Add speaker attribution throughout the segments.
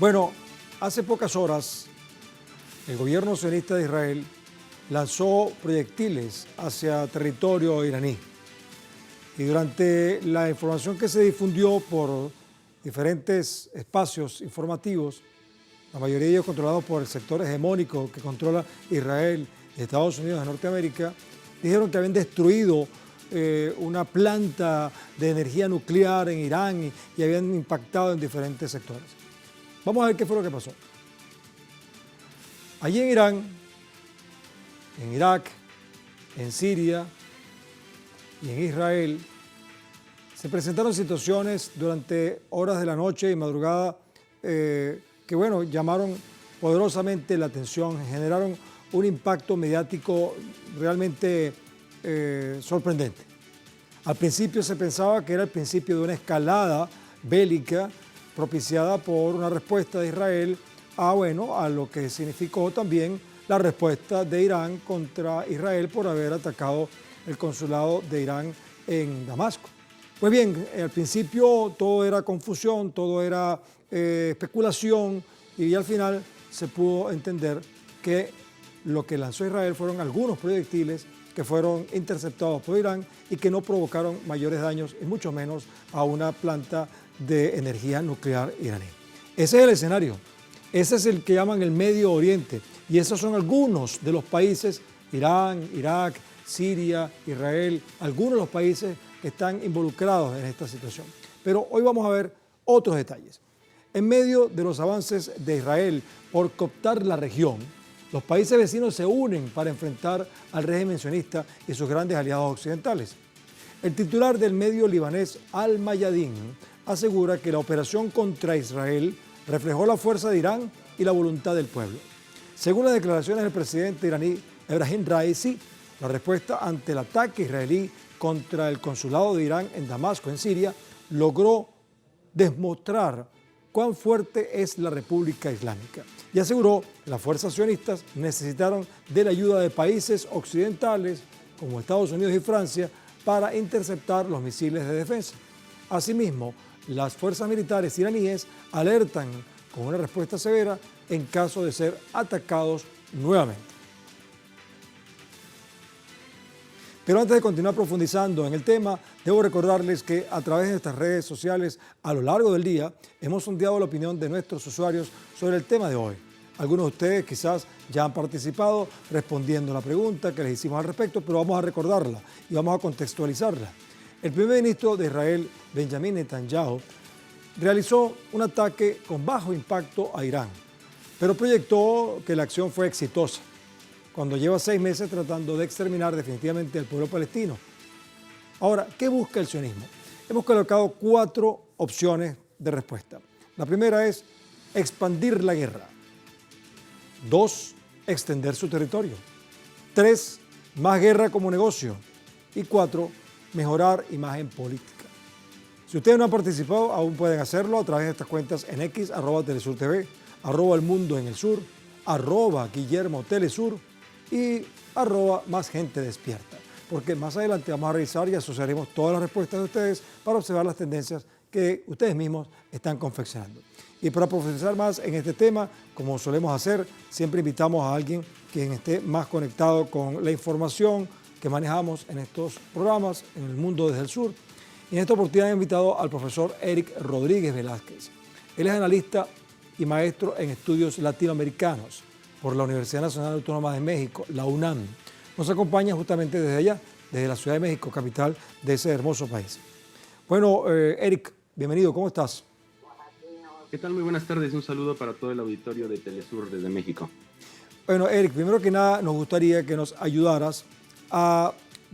Speaker 1: Bueno, hace pocas horas el gobierno sionista de Israel lanzó proyectiles hacia territorio iraní. Y durante la información que se difundió por diferentes espacios informativos, la mayoría de ellos controlados por el sector hegemónico que controla Israel y Estados Unidos de Norteamérica, dijeron que habían destruido una planta de energía nuclear en Irán y habían impactado en diferentes sectores. Vamos a ver qué fue lo que pasó. Allí en Irán, en Irak, en Siria y en Israel, se presentaron situaciones durante horas de la noche y madrugada que, bueno, llamaron poderosamente la atención, generaron un impacto mediático realmente sorprendente. Al principio se pensaba que era el principio de una escalada bélica propiciada por una respuesta de Israel a lo que significó también la respuesta de Irán contra Israel por haber atacado el consulado de Irán en Damasco. Pues bien, al principio todo era confusión, todo era especulación y al final se pudo entender que lo que lanzó Israel fueron algunos proyectiles que fueron interceptados por Irán y que no provocaron mayores daños y mucho menos a una planta de energía nuclear iraní. Ese es el escenario, ese es el que llaman el Medio Oriente y esos son algunos de los países, Irán, Irak, Siria, Israel, algunos de los países que están involucrados en esta situación. Pero hoy vamos a ver otros detalles. En medio de los avances de Israel por cooptar la región, los países vecinos se unen para enfrentar al régimen sionista y sus grandes aliados occidentales. El titular del medio libanés Al-Mayadin asegura que la operación contra Israel reflejó la fuerza de Irán y la voluntad del pueblo. Según las declaraciones del presidente iraní Ebrahim Raisi, la respuesta ante el ataque israelí contra el consulado de Irán en Damasco, en Siria, logró demostrar cuán fuerte es la República Islámica y aseguró que las fuerzas sionistas necesitaron de la ayuda de países occidentales como Estados Unidos y Francia para interceptar los misiles de defensa. Asimismo, las fuerzas militares iraníes alertan con una respuesta severa en caso de ser atacados nuevamente. Pero antes de continuar profundizando en el tema, debo recordarles que a través de estas redes sociales a lo largo del día hemos sondeado la opinión de nuestros usuarios sobre el tema de hoy. Algunos de ustedes quizás ya han participado respondiendo la pregunta que les hicimos al respecto, pero vamos a recordarla y vamos a contextualizarla. El primer ministro de Israel, Benjamin Netanyahu, realizó un ataque con bajo impacto a Irán, pero proyectó que la acción fue exitosa cuando lleva 6 meses tratando de exterminar definitivamente al pueblo palestino. Ahora, ¿qué busca el sionismo? Hemos colocado 4 opciones de respuesta. La primera es expandir la guerra. 2, extender su territorio. 3, más guerra como negocio. Y 4, mejorar imagen política. Si ustedes no han participado, aún pueden hacerlo a través de estas cuentas en X, @TelesurTV, @ElMundoEnElSur, @GuillermoTelesur y @MásGenteDespierta. Porque más adelante vamos a revisar y asociaremos todas las respuestas de ustedes para observar las tendencias que ustedes mismos están confeccionando. Y para profundizar más en este tema, como solemos hacer, siempre invitamos a alguien quien esté más conectado con la información que manejamos en estos programas, en el mundo desde el sur. Y en esta oportunidad he invitado al profesor Eric Rodríguez Velázquez. Él es analista y maestro en estudios latinoamericanos por la Universidad Nacional Autónoma de México, la UNAM. Nos acompaña justamente desde allá, desde la Ciudad de México, capital de ese hermoso país. Bueno, Eric, bienvenido, ¿cómo estás?
Speaker 2: ¿Qué tal? Muy buenas tardes. Un saludo para todo el auditorio de Telesur desde México.
Speaker 1: Bueno, Eric, primero que nada nos gustaría que nos ayudaras a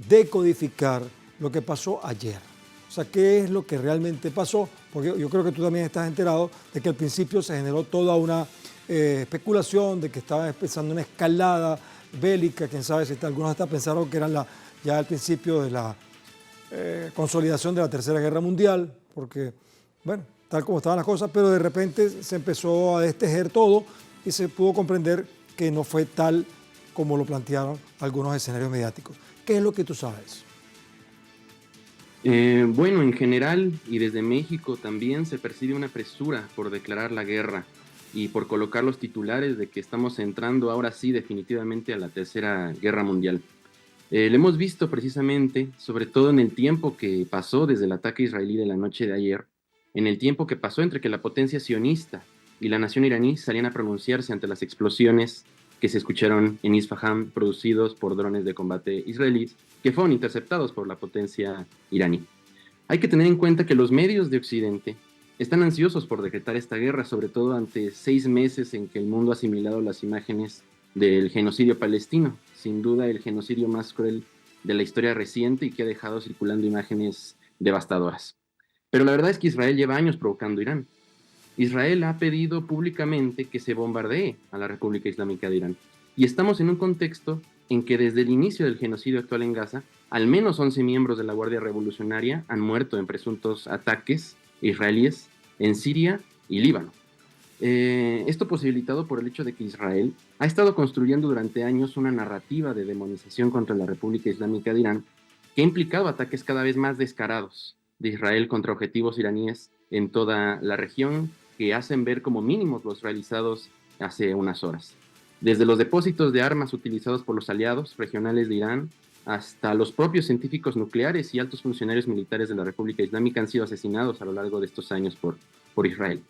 Speaker 1: decodificar lo que pasó ayer. O sea, ¿qué es lo que realmente pasó? Porque yo creo que tú también estás enterado de que al principio se generó toda una especulación de que estaba empezando una escalada bélica, quién sabe si algunos hasta pensaron que era ya el principio de la consolidación de la Tercera Guerra Mundial, porque, bueno, tal como estaban las cosas, pero de repente se empezó a destejer todo y se pudo comprender que no fue tal como lo plantearon algunos escenarios mediáticos. ¿Qué es lo que tú sabes?
Speaker 2: Bueno, en general y desde México también se percibe una presura por declarar la guerra. y por colocar los titulares de que estamos entrando ahora sí definitivamente a la Tercera Guerra Mundial. Lo hemos visto precisamente, sobre todo en el tiempo que pasó desde el ataque israelí de la noche de ayer, en el tiempo que pasó entre que la potencia sionista y la nación iraní salían a pronunciarse ante las explosiones que se escucharon en Isfahan producidos por drones de combate israelíes que fueron interceptados por la potencia iraní. Hay que tener en cuenta que los medios de Occidente están ansiosos por decretar esta guerra, sobre todo ante 6 meses en que el mundo ha asimilado las imágenes del genocidio palestino, sin duda el genocidio más cruel de la historia reciente y que ha dejado circulando imágenes devastadoras. Pero la verdad es que Israel lleva años provocando a Irán. Israel ha pedido públicamente que se bombardee a la República Islámica de Irán. Y estamos en un contexto en que desde el inicio del genocidio actual en Gaza, al menos 11 miembros de la Guardia Revolucionaria han muerto en presuntos ataques israelíes en Siria y Líbano. Esto posibilitado por el hecho de que Israel ha estado construyendo durante años una narrativa de demonización contra la República Islámica de Irán que ha implicado ataques cada vez más descarados de Israel contra objetivos iraníes en toda la región que hacen ver como mínimos los realizados hace unas horas. Desde los depósitos de armas utilizados por los aliados regionales de Irán hasta los propios científicos nucleares y altos funcionarios militares de la República Islámica han sido asesinados a lo largo de estos años por Israel.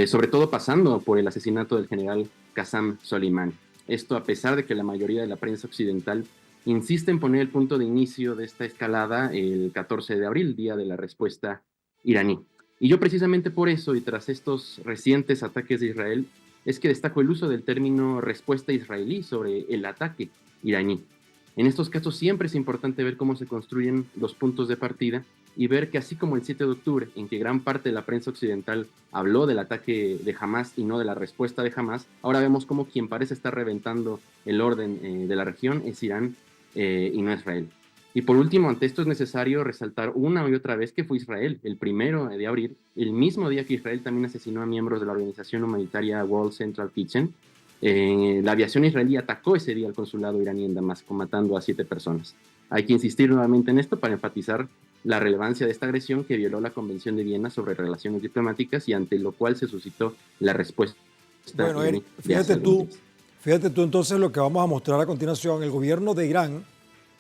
Speaker 2: Sobre todo pasando por el asesinato del general Qassem Soleimani. Esto a pesar de que la mayoría de la prensa occidental insiste en poner el punto de inicio de esta escalada el 14 de abril, día de la respuesta iraní. Y yo precisamente por eso, y tras estos recientes ataques de Israel, es que destaco el uso del término respuesta israelí sobre el ataque iraní. En estos casos siempre es importante ver cómo se construyen los puntos de partida y ver que así como el 7 de octubre, en que gran parte de la prensa occidental habló del ataque de Hamas y no de la respuesta de Hamas, ahora vemos cómo quien parece estar reventando el orden de la región es Irán y no Israel. Y por último, ante esto es necesario resaltar una y otra vez que fue Israel, el 1 de abril, el mismo día que Israel también asesinó a miembros de la organización humanitaria World Central Kitchen. La aviación israelí atacó ese día al consulado iraní en Damasco, matando a 7 personas. Hay que insistir nuevamente en esto para enfatizar la relevancia de esta agresión que violó la Convención de Viena sobre relaciones diplomáticas y ante lo cual se suscitó la respuesta.
Speaker 1: Bueno, Eric, fíjate tú entonces lo que vamos a mostrar a continuación. El gobierno de Irán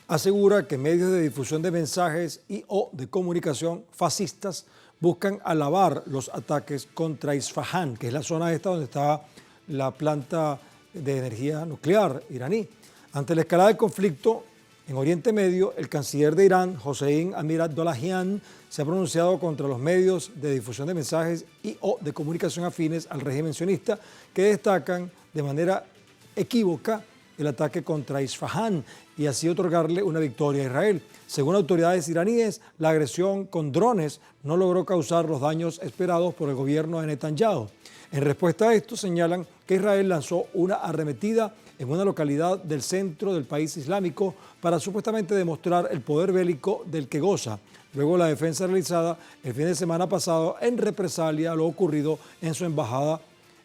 Speaker 1: asegura que medios de difusión de mensajes y o de comunicación fascistas buscan alabar los ataques contra Isfahan, que es la zona esta donde está la planta de energía nuclear iraní. Ante la escalada del conflicto en Oriente Medio, el canciller de Irán, Hossein Amir-Abdollahian, se ha pronunciado contra los medios de difusión de mensajes y o de comunicación afines al régimen sionista que destacan de manera equívoca el ataque contra Isfahan y así otorgarle una victoria a Israel. Según autoridades iraníes, la agresión con drones no logró causar los daños esperados por el gobierno de Netanyahu. En respuesta a esto, señalan que Israel lanzó una arremetida en una localidad del centro del país islámico para supuestamente demostrar el poder bélico del que goza. Luego la defensa realizada el fin de semana pasado en represalia a lo ocurrido en su embajada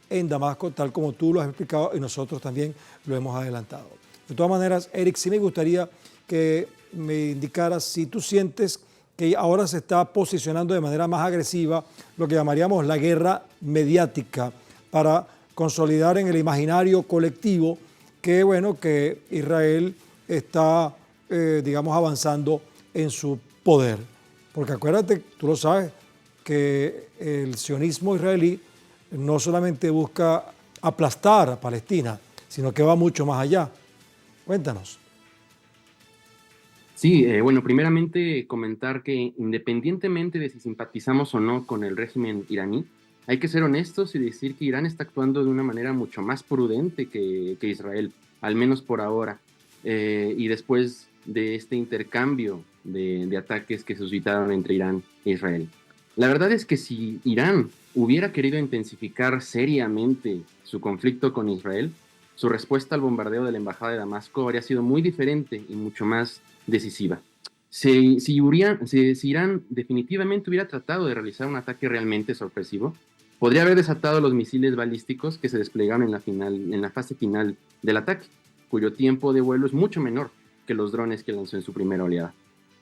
Speaker 1: en Damasco, tal como tú lo has explicado y nosotros también lo hemos adelantado. De todas maneras, Eric, sí me gustaría que me indicaras si tú sientes que ahora se está posicionando de manera más agresiva lo que llamaríamos la guerra mediática para consolidar en el imaginario colectivo que, bueno, que Israel está, digamos, avanzando en su poder. Porque acuérdate, tú lo sabes, que el sionismo israelí no solamente busca aplastar a Palestina, sino que va mucho más allá. Cuéntanos.
Speaker 2: Sí, bueno, primeramente comentar que independientemente de si simpatizamos o no con el régimen iraní, hay que ser honestos y decir que Irán está actuando de una manera mucho más prudente que Israel, al menos por ahora, y después de este intercambio de ataques que se suscitaron entre Irán e Israel. La verdad es que si Irán hubiera querido intensificar seriamente su conflicto con Israel, su respuesta al bombardeo de la embajada de Damasco habría sido muy diferente y mucho más decisiva. Si Irán definitivamente hubiera tratado de realizar un ataque realmente sorpresivo, podría haber desatado los misiles balísticos que se desplegaron en la fase final del ataque, cuyo tiempo de vuelo es mucho menor que los drones que lanzó en su primera oleada.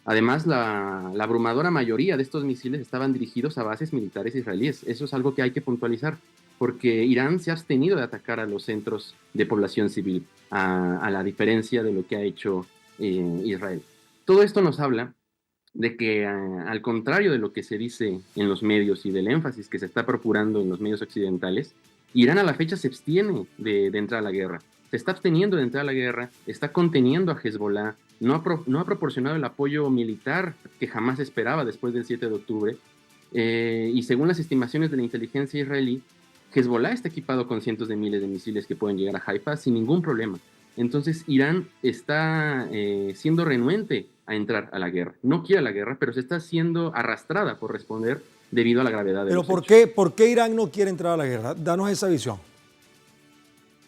Speaker 2: Además, la abrumadora mayoría de estos misiles estaban dirigidos a bases militares israelíes. Eso es algo que hay que puntualizar. porque Irán se ha abstenido de atacar a los centros de población civil, a la diferencia de lo que ha hecho Israel. Todo esto nos habla de que, al contrario de lo que se dice en los medios y del énfasis que se está procurando en los medios occidentales, Irán a la fecha se abstiene de entrar a la guerra. Se está absteniendo de entrar a la guerra, está conteniendo a Hezbollah, no ha proporcionado el apoyo militar que jamás esperaba después del 7 de octubre, y según las estimaciones de la inteligencia israelí, Hezbollah está equipado con cientos de miles de misiles que pueden llegar a Haifa sin ningún problema. Entonces Irán está siendo renuente a entrar a la guerra. No quiere la guerra, pero se está siendo arrastrada por responder debido a la gravedad de
Speaker 1: Pero
Speaker 2: los hechos.
Speaker 1: ¿por qué Irán no quiere entrar a la guerra? Danos esa visión.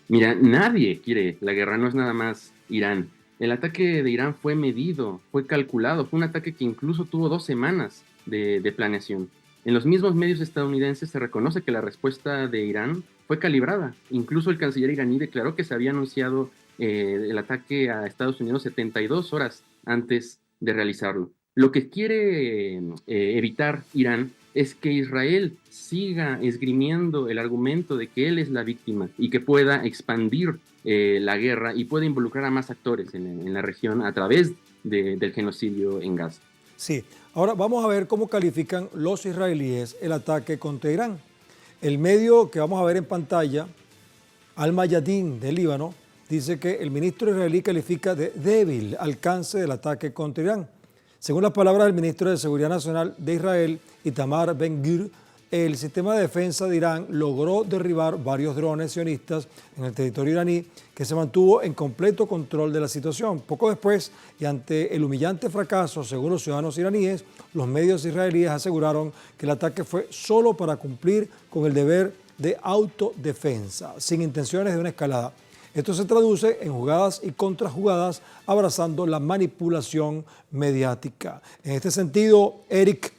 Speaker 2: Mira, nadie quiere la guerra, no es nada más Irán. El ataque de Irán fue medido, fue calculado, fue un ataque que incluso tuvo 2 semanas de planeación. En los mismos medios estadounidenses se reconoce que la respuesta de Irán fue calibrada. Incluso el canciller iraní declaró que se había anunciado el ataque a Estados Unidos 72 horas antes de realizarlo. Lo que quiere evitar Irán es que Israel siga esgrimiendo el argumento de que él es la víctima y que pueda expandir la guerra y pueda involucrar a más actores en la región a través del genocidio en Gaza.
Speaker 1: Sí, ahora vamos a ver cómo califican los israelíes el ataque contra Irán. El medio que vamos a ver en pantalla, Al Mayadin de Líbano, dice que el ministro israelí califica de débil alcance del ataque contra Irán. Según las palabras del ministro de Seguridad Nacional de Israel, Itamar Ben-Gvir, el sistema de defensa de Irán logró derribar varios drones sionistas en el territorio iraní, que se mantuvo en completo control de la situación. Poco después, y ante el humillante fracaso, según los ciudadanos iraníes, los medios israelíes aseguraron que el ataque fue solo para cumplir con el deber de autodefensa, sin intenciones de una escalada. Esto se traduce en jugadas y contrajugadas, abrazando la manipulación mediática. En este sentido, Eric,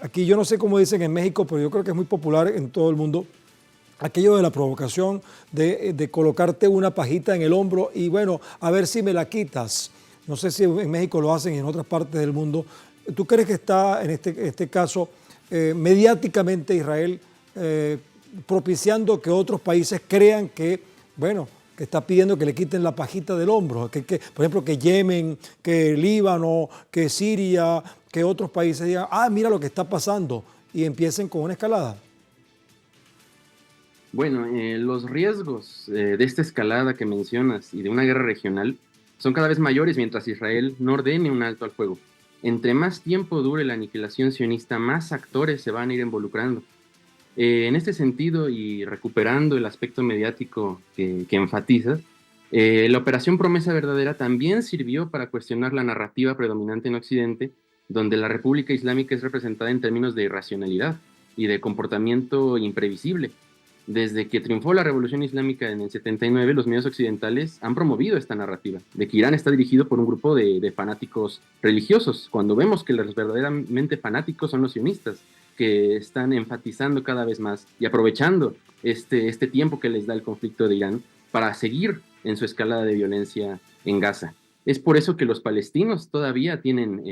Speaker 1: aquí yo no sé cómo dicen en México, pero yo creo que es muy popular en todo el mundo, aquello de la provocación de colocarte una pajita en el hombro y bueno, a ver si me la quitas. No sé si en México lo hacen y en otras partes del mundo. ¿Tú crees que está en este caso mediáticamente Israel propiciando que otros países crean que, bueno, que está pidiendo que le quiten la pajita del hombro? Por ejemplo, que Yemen, que Líbano, que Siria, que otros países digan, mira lo que está pasando, y empiecen con una escalada.
Speaker 2: Bueno, los riesgos de esta escalada que mencionas y de una guerra regional son cada vez mayores mientras Israel no ordene un alto al fuego. Entre más tiempo dure la aniquilación sionista, más actores se van a ir involucrando. En este sentido, y recuperando el aspecto mediático que enfatizas, la Operación Promesa Verdadera también sirvió para cuestionar la narrativa predominante en Occidente, donde la República Islámica es representada en términos de irracionalidad y de comportamiento imprevisible. Desde que triunfó la Revolución Islámica en el 79, los medios occidentales han promovido esta narrativa, de que Irán está dirigido por un grupo de fanáticos religiosos, cuando vemos que los verdaderamente fanáticos son los sionistas, que están enfatizando cada vez más y aprovechando este tiempo que les da el conflicto de Irán para seguir en su escalada de violencia en Gaza. Es por eso que los palestinos todavía tienen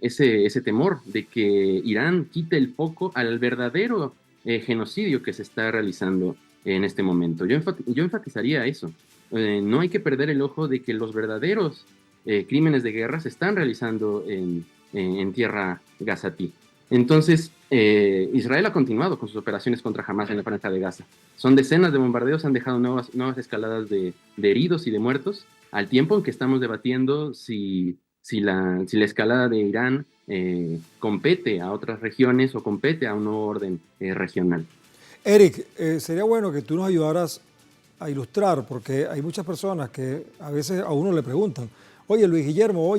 Speaker 2: ese temor de que Irán quite el foco al verdadero genocidio que se está realizando en este momento. Yo enfatizaría eso. No hay que perder el ojo de que los verdaderos crímenes de guerra se están realizando en tierra gazatí. Entonces, Israel ha continuado con sus operaciones contra Hamás en la franja de Gaza. Son decenas de bombardeos, han dejado nuevas escaladas de heridos y de muertos, al tiempo en que estamos debatiendo si la escalada de Irán compete a otras regiones o compete a un nuevo orden regional.
Speaker 1: Eric, sería bueno que tú nos ayudaras a ilustrar, porque hay muchas personas que a veces a uno le preguntan, oye Luis Guillermo,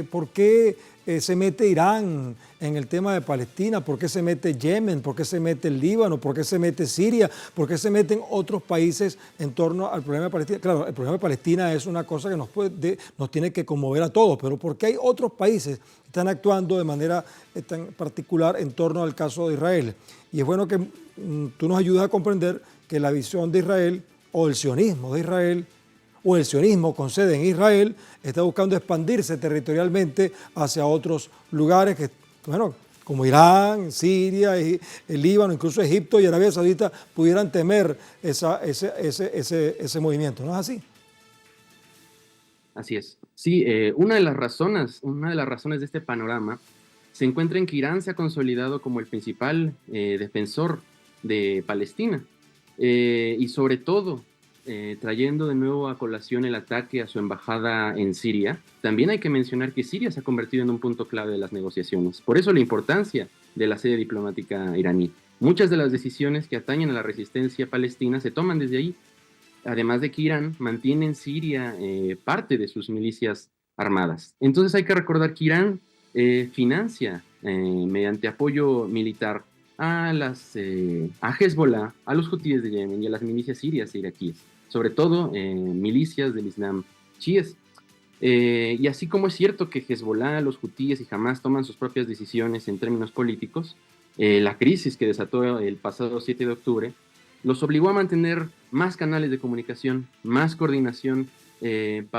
Speaker 1: ¿por qué se mete Irán en el tema de Palestina? ¿Por qué se mete Yemen? ¿Por qué se mete el Líbano? ¿Por qué se mete Siria? ¿Por qué se meten otros países en torno al problema de Palestina? Claro, el problema de Palestina es una cosa que nos tiene que conmover a todos, pero ¿por qué hay otros países que están actuando de manera tan particular en torno al caso de Israel? Y es bueno que tú nos ayudes a comprender que la visión de Israel o el sionismo de Israel o el sionismo con sede en Israel está buscando expandirse territorialmente hacia otros lugares que, bueno, como Irán, Siria, el Líbano, incluso Egipto y Arabia Saudita pudieran temer ese movimiento, ¿no es así?
Speaker 2: Así es. Sí, una de las razones de este panorama se encuentra en que Irán se ha consolidado como el principal defensor de Palestina y sobre todo trayendo de nuevo a colación el ataque a su embajada en Siria. También hay que mencionar que Siria se ha convertido en un punto clave de las negociaciones. Por eso la importancia de la sede diplomática iraní. Muchas de las decisiones que atañen a la resistencia palestina se toman desde ahí. Además de que Irán mantiene en Siria parte de sus milicias armadas. Entonces hay que recordar que Irán financia mediante apoyo militar a Hezbollah, a los hutíes de Yemen y a las milicias sirias e iraquíes, sobre todo milicias del Islam chiíes. Y así como es cierto que Hezbollah, los hutíes y Hamas toman sus propias decisiones en términos políticos, la crisis que desató el pasado 7 de octubre los obligó a mantener más canales de comunicación, más coordinación en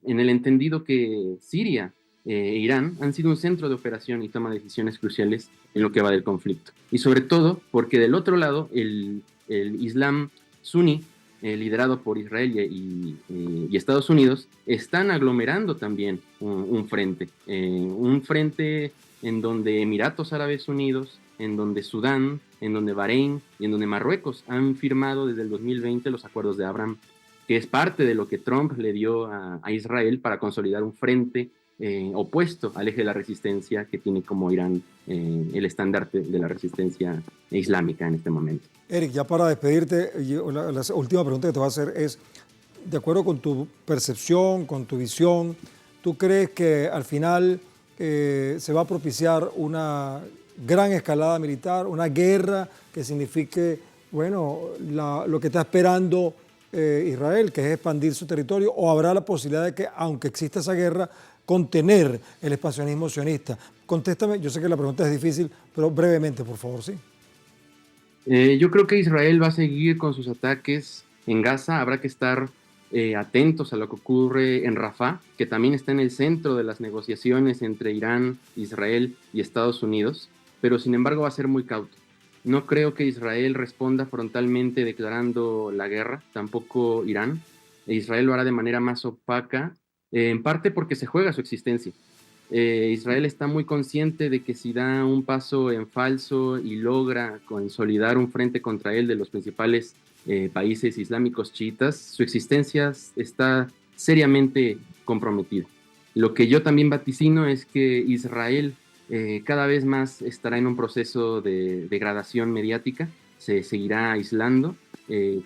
Speaker 2: el entendido que Siria e Irán han sido un centro de operación y toma de decisiones cruciales en lo que va del conflicto. Y sobre todo porque del otro lado el Islam suní, liderado por Israel y Estados Unidos, están aglomerando también un frente en donde Emiratos Árabes Unidos, en donde Sudán, en donde Bahrein y en donde Marruecos han firmado desde el 2020 los acuerdos de Abraham, que es parte de lo que Trump le dio a Israel para consolidar un frente opuesto al eje de la resistencia que tiene como Irán el estandarte de la resistencia islámica en este momento.
Speaker 1: Eric, ya para despedirte, la última pregunta que te voy a hacer es, de acuerdo con tu percepción, con tu visión, ¿tú crees que al final se va a propiciar una gran escalada militar, una guerra que signifique, bueno, lo que está esperando Israel, que es expandir su territorio, o habrá la posibilidad de que, aunque exista esa guerra, contener el expansionismo sionista? Contéstame, yo sé que la pregunta es difícil, pero brevemente, por favor, sí.
Speaker 2: Yo creo que Israel va a seguir con sus ataques en Gaza. Habrá que estar atentos a lo que ocurre en Rafah, que también está en el centro de las negociaciones entre Irán, Israel y Estados Unidos, pero sin embargo va a ser muy cauto. No creo que Israel responda frontalmente declarando la guerra, tampoco Irán. Israel lo hará de manera más opaca, en parte porque se juega su existencia. Israel está muy consciente de que si da un paso en falso y logra consolidar un frente contra él de los principales países islámicos chiitas, su existencia está seriamente comprometida. Lo que yo también vaticino es que Israel cada vez más estará en un proceso de degradación mediática, se seguirá aislando,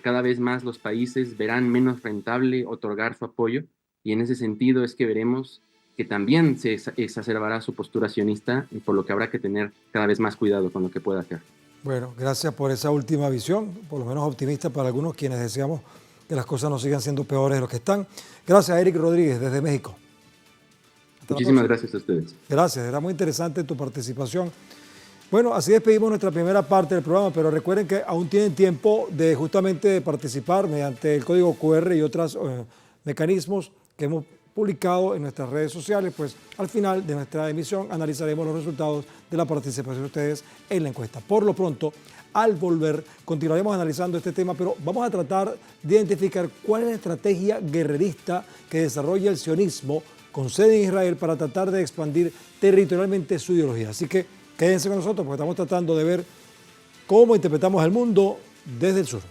Speaker 2: cada vez más los países verán menos rentable otorgar su apoyo, y en ese sentido es que veremos que también se exacerbará su postura sionista, por lo que habrá que tener cada vez más cuidado con lo que pueda hacer.
Speaker 1: Bueno, gracias por esa última visión, por lo menos optimista para algunos quienes deseamos que las cosas no sigan siendo peores de lo que están. Gracias, Eric Rodríguez, desde México.
Speaker 2: Muchísimas gracias a ustedes.
Speaker 1: Gracias, era muy interesante tu participación. Bueno, así despedimos nuestra primera parte del programa, pero recuerden que aún tienen tiempo de justamente participar mediante el código QR y otros mecanismos que hemos publicado en nuestras redes sociales. Pues al final de nuestra emisión analizaremos los resultados de la participación de ustedes en la encuesta. Por lo pronto, al volver, continuaremos analizando este tema, pero vamos a tratar de identificar cuál es la estrategia guerrerista que desarrolla el sionismo con sede en Israel para tratar de expandir territorialmente su ideología. Así que quédense con nosotros porque estamos tratando de ver cómo interpretamos el mundo desde el sur.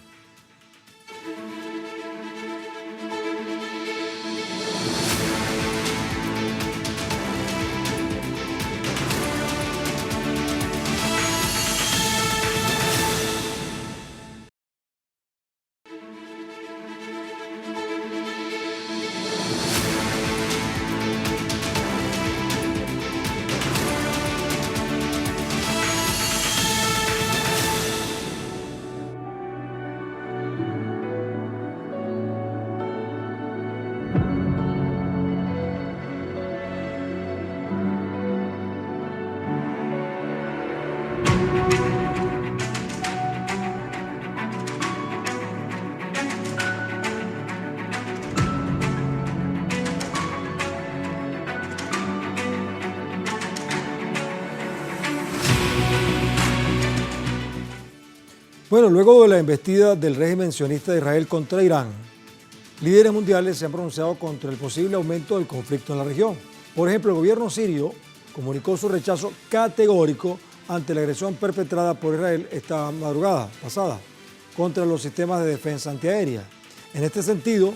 Speaker 1: Bueno, luego de la embestida del régimen sionista de Israel contra Irán, líderes mundiales se han pronunciado contra el posible aumento del conflicto en la región. Por ejemplo, el gobierno sirio comunicó su rechazo categórico ante la agresión perpetrada por Israel esta madrugada pasada contra los sistemas de defensa antiaérea. En este sentido,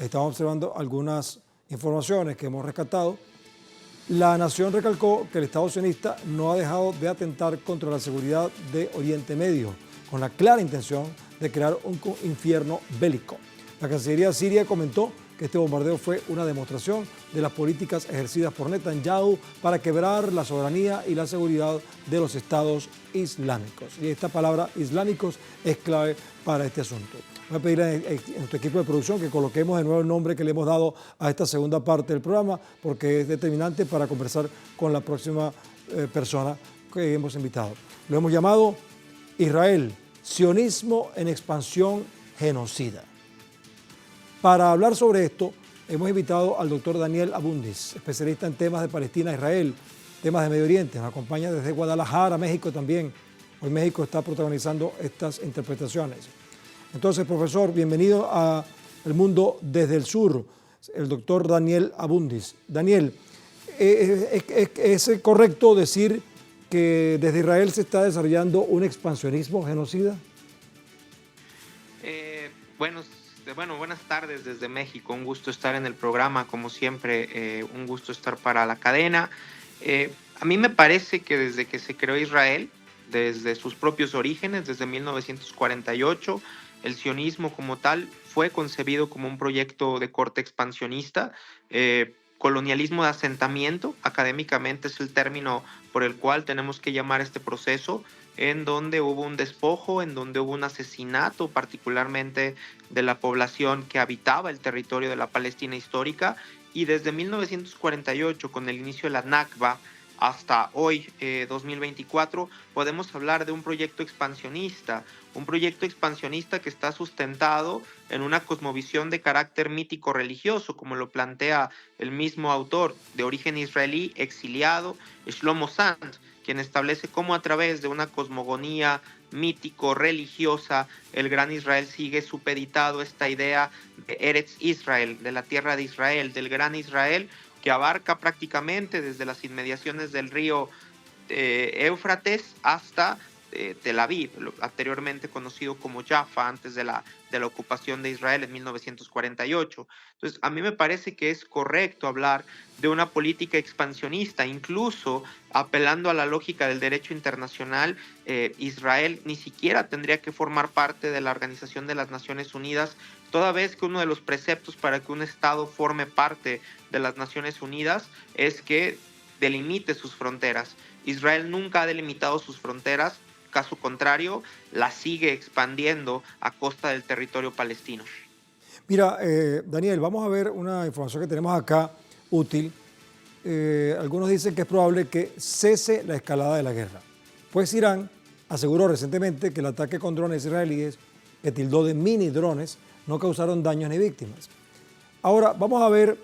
Speaker 1: estamos observando algunas informaciones que hemos rescatado. La nación recalcó que el Estado sionista no ha dejado de atentar contra la seguridad de Oriente Medio, con la clara intención de crear un infierno bélico. La Cancillería siria comentó que este bombardeo fue una demostración de las políticas ejercidas por Netanyahu para quebrar la soberanía y la seguridad de los estados islámicos. Y esta palabra islámicos es clave para este asunto. Voy a pedir a nuestro equipo de producción que coloquemos de nuevo el nombre que le hemos dado a esta segunda parte del programa, porque es determinante para conversar con la próxima persona que hemos invitado. Lo hemos llamado Israel, sionismo en expansión genocida. Para hablar sobre esto, hemos invitado al doctor Daniel Abundis, especialista en temas de Palestina, Israel, temas de Medio Oriente. Nos acompaña desde Guadalajara, México también. Hoy México está protagonizando estas interpretaciones. Entonces, profesor, bienvenido a El Mundo desde el Sur, el doctor Daniel Abundis. Daniel, ¿es correcto decir que desde Israel se está desarrollando un expansionismo genocida?
Speaker 3: Buenas tardes desde México. Un gusto estar en el programa, como siempre, un gusto estar para la cadena. A mí me parece que desde que se creó Israel, desde sus propios orígenes, desde 1948, el sionismo como tal fue concebido como un proyecto de corte expansionista. Colonialismo de asentamiento, académicamente es el término por el cual tenemos que llamar este proceso, en donde hubo un despojo, en donde hubo un asesinato particularmente de la población que habitaba el territorio de la Palestina histórica, y desde 1948, con el inicio de la Nakba, hasta hoy, 2024, podemos hablar de un proyecto expansionista que está sustentado en una cosmovisión de carácter mítico-religioso, como lo plantea el mismo autor de origen israelí, exiliado, Shlomo Sand, quien establece cómo a través de una cosmogonía mítico-religiosa, el Gran Israel sigue supeditado a esta idea de Eretz Israel, de la tierra de Israel, del Gran Israel, que abarca prácticamente desde las inmediaciones del río Éufrates hasta Tel Aviv, anteriormente conocido como Jaffa, antes de la ocupación de Israel en 1948. Entonces, a mí me parece que es correcto hablar de una política expansionista, incluso apelando a la lógica del derecho internacional. Israel ni siquiera tendría que formar parte de la Organización de las Naciones Unidas, toda vez que uno de los preceptos para que un Estado forme parte de las Naciones Unidas es que delimite sus fronteras. Israel nunca ha delimitado sus fronteras, caso contrario, las sigue expandiendo a costa del territorio palestino.
Speaker 1: Mira, Daniel, vamos a ver una información que tenemos acá útil. Algunos dicen que es probable que cese la escalada de la guerra, pues Irán aseguró recientemente que el ataque con drones israelíes, que tildó de mini drones, no causaron daños ni víctimas. Ahora vamos a ver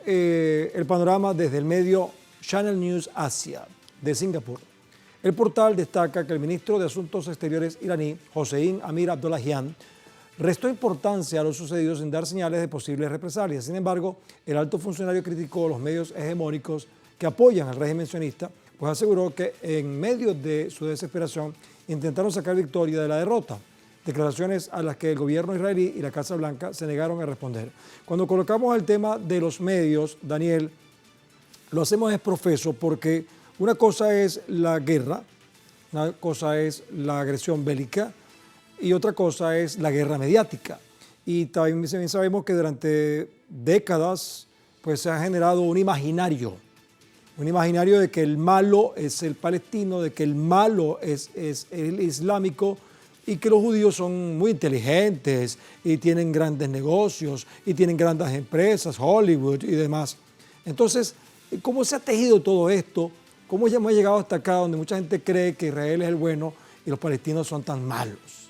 Speaker 1: el panorama desde el medio Channel News Asia de Singapur. El portal destaca que el ministro de Asuntos Exteriores iraní, Hossein Amir Abdollahian, restó importancia a lo sucedido sin dar señales de posibles represalias. Sin embargo, el alto funcionario criticó los medios hegemónicos que apoyan al régimen sionista, pues aseguró que en medio de su desesperación intentaron sacar victoria de la derrota. Declaraciones a las que el gobierno israelí y la Casa Blanca se negaron a responder. Cuando colocamos el tema de los medios, Daniel, lo hacemos es profeso porque una cosa es la guerra, una cosa es la agresión bélica y otra cosa es la guerra mediática. Y también sabemos que durante décadas pues, se ha generado un imaginario de que el malo es el palestino, de que el malo es el islámico y que los judíos son muy inteligentes y tienen grandes negocios y tienen grandes empresas, Hollywood y demás. Entonces, ¿cómo se ha tejido todo esto? ¿Cómo ya hemos llegado hasta acá donde mucha gente cree que Israel es el bueno y los palestinos son tan malos?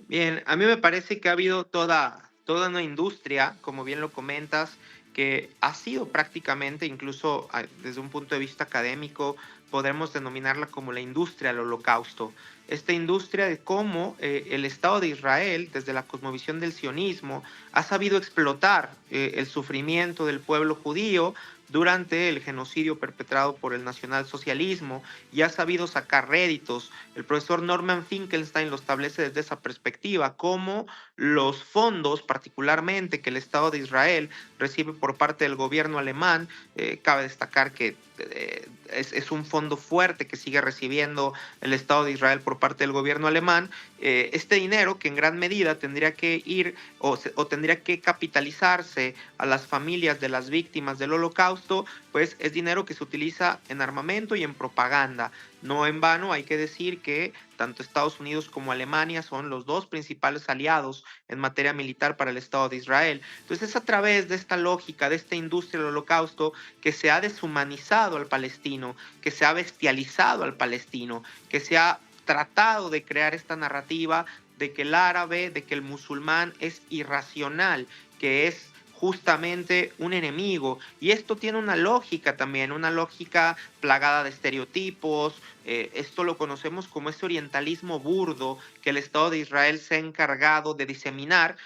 Speaker 3: Bien, a mí me parece que ha habido toda una industria, como bien lo comentas, que ha sido prácticamente, incluso desde un punto de vista académico, podemos denominarla como la industria del Holocausto. Esta industria de cómo el Estado de Israel, desde la cosmovisión del sionismo, ha sabido explotar el sufrimiento del pueblo judío durante el genocidio perpetrado por el nacionalsocialismo y ha sabido sacar réditos. El profesor Norman Finkelstein lo establece desde esa perspectiva, cómo los fondos, particularmente que el Estado de Israel recibe por parte del gobierno alemán, cabe destacar que es un fondo fuerte que sigue recibiendo el Estado de Israel por parte del gobierno alemán, este dinero que en gran medida tendría que ir o tendría que capitalizarse a las familias de las víctimas del Holocausto, pues es dinero que se utiliza en armamento y en propaganda. No en vano hay que decir que tanto Estados Unidos como Alemania son los dos principales aliados en materia militar para el Estado de Israel. Entonces es a través de esta lógica, de esta industria del Holocausto, que se ha deshumanizado al palestino, que se ha bestializado al palestino, que se ha tratado de crear esta narrativa de que el árabe, de que el musulmán es irracional, que es justamente un enemigo. Y esto tiene una lógica también, una lógica plagada de estereotipos. Esto lo conocemos como ese orientalismo burdo que el Estado de Israel se ha encargado de diseminar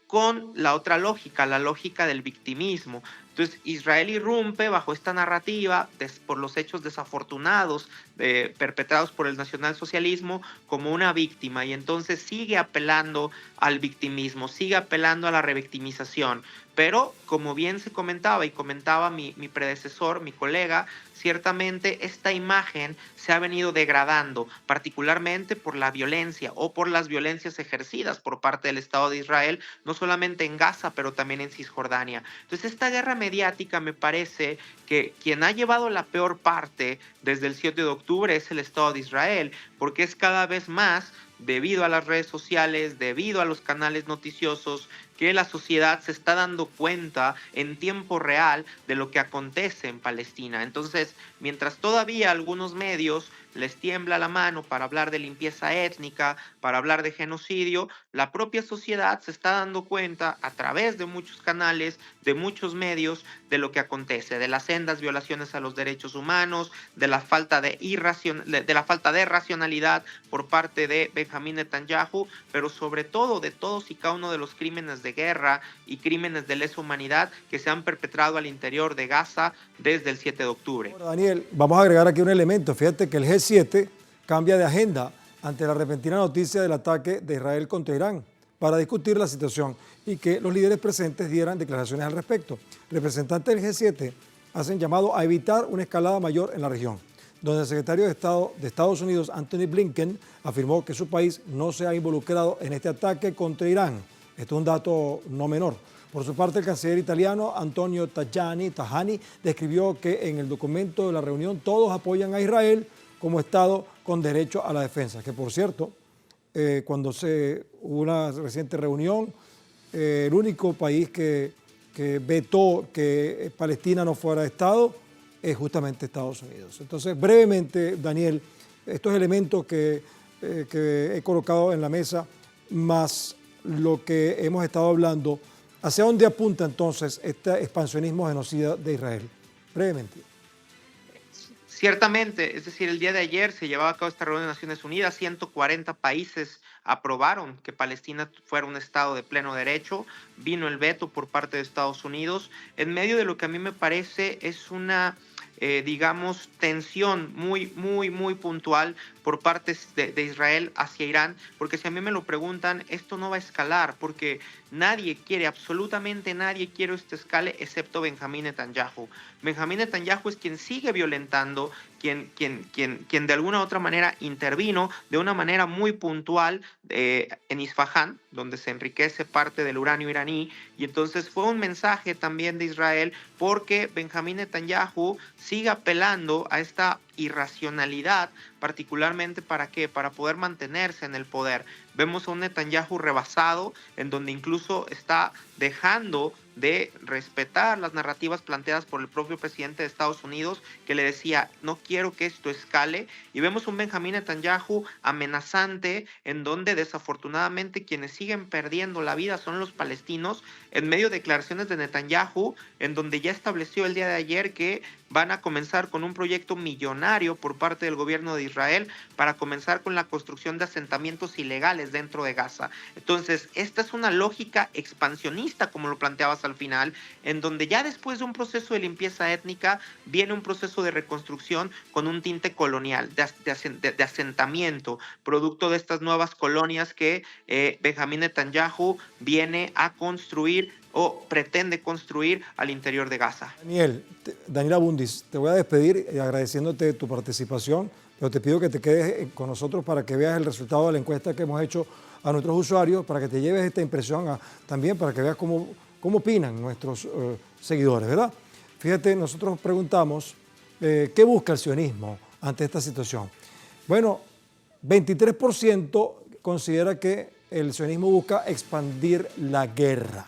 Speaker 3: con la otra lógica, la lógica del victimismo. Entonces Israel irrumpe bajo esta narrativa por los hechos desafortunados perpetrados por el nacionalsocialismo como una víctima, y entonces sigue apelando al victimismo, sigue apelando a la revictimización. Pero como bien se comentaba y comentaba mi predecesor, mi colega, ciertamente esta imagen se ha venido degradando, particularmente por la violencia o por las violencias ejercidas por parte del Estado de Israel, no solamente en Gaza, pero también en Cisjordania. Entonces esta guerra mediática, me parece que quien ha llevado la peor parte desde el 7 de octubre es el Estado de Israel, porque es cada vez más, debido a las redes sociales, debido a los canales noticiosos, que la sociedad se está dando cuenta en tiempo real de lo que acontece en Palestina. Entonces, mientras todavía algunos medios les tiembla la mano para hablar de limpieza étnica, para hablar de genocidio, la propia sociedad se está dando cuenta a través de muchos canales, de muchos medios, de lo que acontece, de las sendas violaciones a los derechos humanos, de la falta de racionalidad por parte de Benjamín Netanyahu, pero sobre todo de todos y cada uno de los crímenes de guerra y crímenes de lesa humanidad que se han perpetrado al interior de Gaza desde el 7 de octubre.
Speaker 1: Bueno, Daniel, vamos a agregar aquí un elemento. Fíjate que el G7 cambia de agenda ante la repentina noticia del ataque de Israel contra Irán para discutir la situación y que los líderes presentes dieran declaraciones al respecto. Representantes del G7 hacen llamado a evitar una escalada mayor en la región, donde el secretario de Estado de Estados Unidos, Anthony Blinken, afirmó que su país no se ha involucrado en este ataque contra Irán. Esto es un dato no menor. Por su parte, el canciller italiano Antonio Tajani describió que en el documento de la reunión todos apoyan a Israel como Estado con derecho a la defensa. Que por cierto, cuando hubo una reciente reunión, el único país que vetó que Palestina no fuera Estado es justamente Estados Unidos. Entonces, brevemente, Daniel, estos elementos que he colocado en la mesa, más lo que hemos estado hablando, ¿hacia dónde apunta entonces este expansionismo genocida de Israel? Brevemente.
Speaker 3: Ciertamente, es decir, el día de ayer se llevaba a cabo esta reunión de Naciones Unidas, 140 países aprobaron que Palestina fuera un Estado de pleno derecho, vino el veto por parte de Estados Unidos, en medio de lo que a mí me parece es una, digamos, tensión muy puntual por parte de Israel hacia Irán, porque si a mí me lo preguntan, esto no va a escalar, porque nadie quiere, absolutamente nadie quiere este escale excepto Benjamín Netanyahu. Benjamín Netanyahu es quien sigue violentando, quien de alguna u otra manera intervino de una manera muy puntual en Isfahán, donde se enriquece parte del uranio iraní, y entonces fue un mensaje también de Israel porque Benjamín Netanyahu sigue apelando a esta irracionalidad, particularmente ¿para qué? Para poder mantenerse en el poder. Vemos a un Netanyahu rebasado, en donde incluso está dejando de respetar las narrativas planteadas por el propio presidente de Estados Unidos, que le decía, no quiero que esto escale, y vemos un Benjamín Netanyahu amenazante, en donde desafortunadamente quienes siguen perdiendo la vida son los palestinos, en medio de declaraciones de Netanyahu, en donde ya estableció el día de ayer que van a comenzar con un proyecto millonario por parte del gobierno de Israel para comenzar con la construcción de asentamientos ilegales dentro de Gaza. Entonces, esta es una lógica expansionista, como lo planteabas al final, en donde ya después de un proceso de limpieza étnica viene un proceso de reconstrucción con un tinte colonial, de asentamiento, producto de estas nuevas colonias que Benjamín Netanyahu viene a construir o pretende construir al interior de Gaza.
Speaker 1: Daniel Abundis, te voy a despedir agradeciéndote tu participación, pero te pido que te quedes con nosotros para que veas el resultado de la encuesta que hemos hecho a nuestros usuarios, para que te lleves esta impresión también, para que veas cómo opinan nuestros seguidores, ¿verdad? Fíjate, nosotros preguntamos, ¿qué busca el sionismo ante esta situación? Bueno, 23% considera que el sionismo busca expandir la guerra.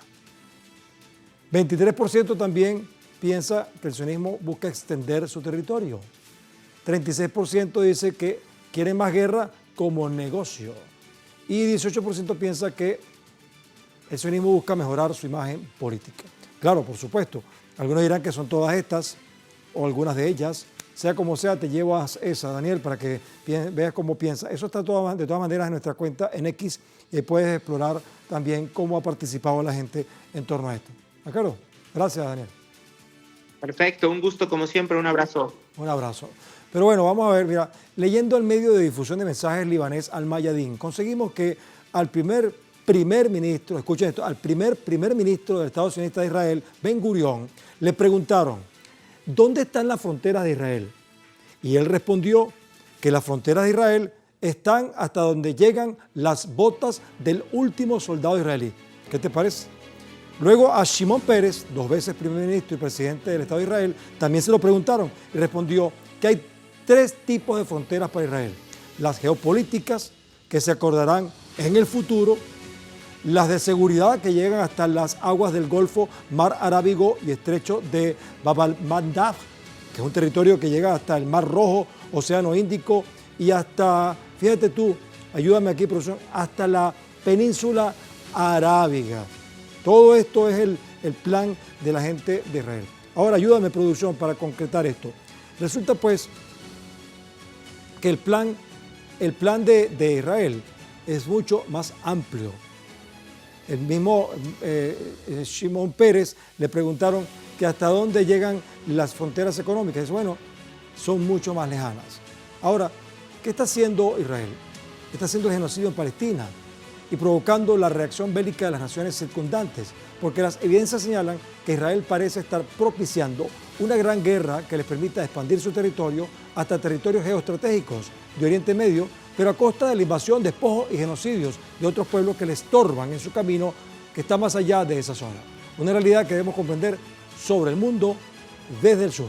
Speaker 1: 23% también piensa que el sionismo busca extender su territorio. 36% dice que quiere más guerra como negocio. Y 18% piensa que el sionismo busca mejorar su imagen política. Claro, por supuesto, algunos dirán que son todas estas o algunas de ellas. Sea como sea, te llevas esa, Daniel, para que veas cómo piensa. Eso está de todas maneras en nuestra cuenta en X y puedes explorar también cómo ha participado la gente en torno a esto. ¿De acuerdo? Gracias, Daniel.
Speaker 3: Perfecto, un gusto como siempre, un abrazo.
Speaker 1: Un abrazo. Pero bueno, vamos a ver, mira, leyendo el medio de difusión de mensajes libanés Al Mayadin, conseguimos que al primer ministro, escuchen esto, al primer ministro del Estado sionista de Israel, Ben Gurión, le preguntaron, ¿dónde están las fronteras de Israel? Y él respondió que las fronteras de Israel están hasta donde llegan las botas del último soldado israelí. ¿Qué te parece? Luego a Shimon Peres, 2 veces primer ministro y presidente del Estado de Israel, también se lo preguntaron y respondió que hay 3 tipos de fronteras para Israel. Las geopolíticas, que se acordarán en el futuro, las de seguridad, que llegan hasta las aguas del Golfo, Mar Arábigo y Estrecho de Bab al-Mandab, que es un territorio que llega hasta el Mar Rojo, Océano Índico y hasta, fíjate tú, ayúdame aquí, producción, hasta la península arábiga. Todo esto es el plan de la gente de Israel. Ahora, ayúdame, producción, para concretar esto. Resulta, pues, que el plan de Israel es mucho más amplio. El mismo Shimon Peres le preguntaron que hasta dónde llegan las fronteras económicas. Dice, bueno, son mucho más lejanas. Ahora, ¿qué está haciendo Israel? Está haciendo el genocidio en Palestina y provocando la reacción bélica de las naciones circundantes, porque las evidencias señalan que Israel parece estar propiciando una gran guerra que les permita expandir su territorio hasta territorios geoestratégicos de Oriente Medio, pero a costa de la invasión, despojos y genocidios de otros pueblos que le estorban en su camino, que está más allá de esa zona. Una realidad que debemos comprender sobre el mundo desde el sur.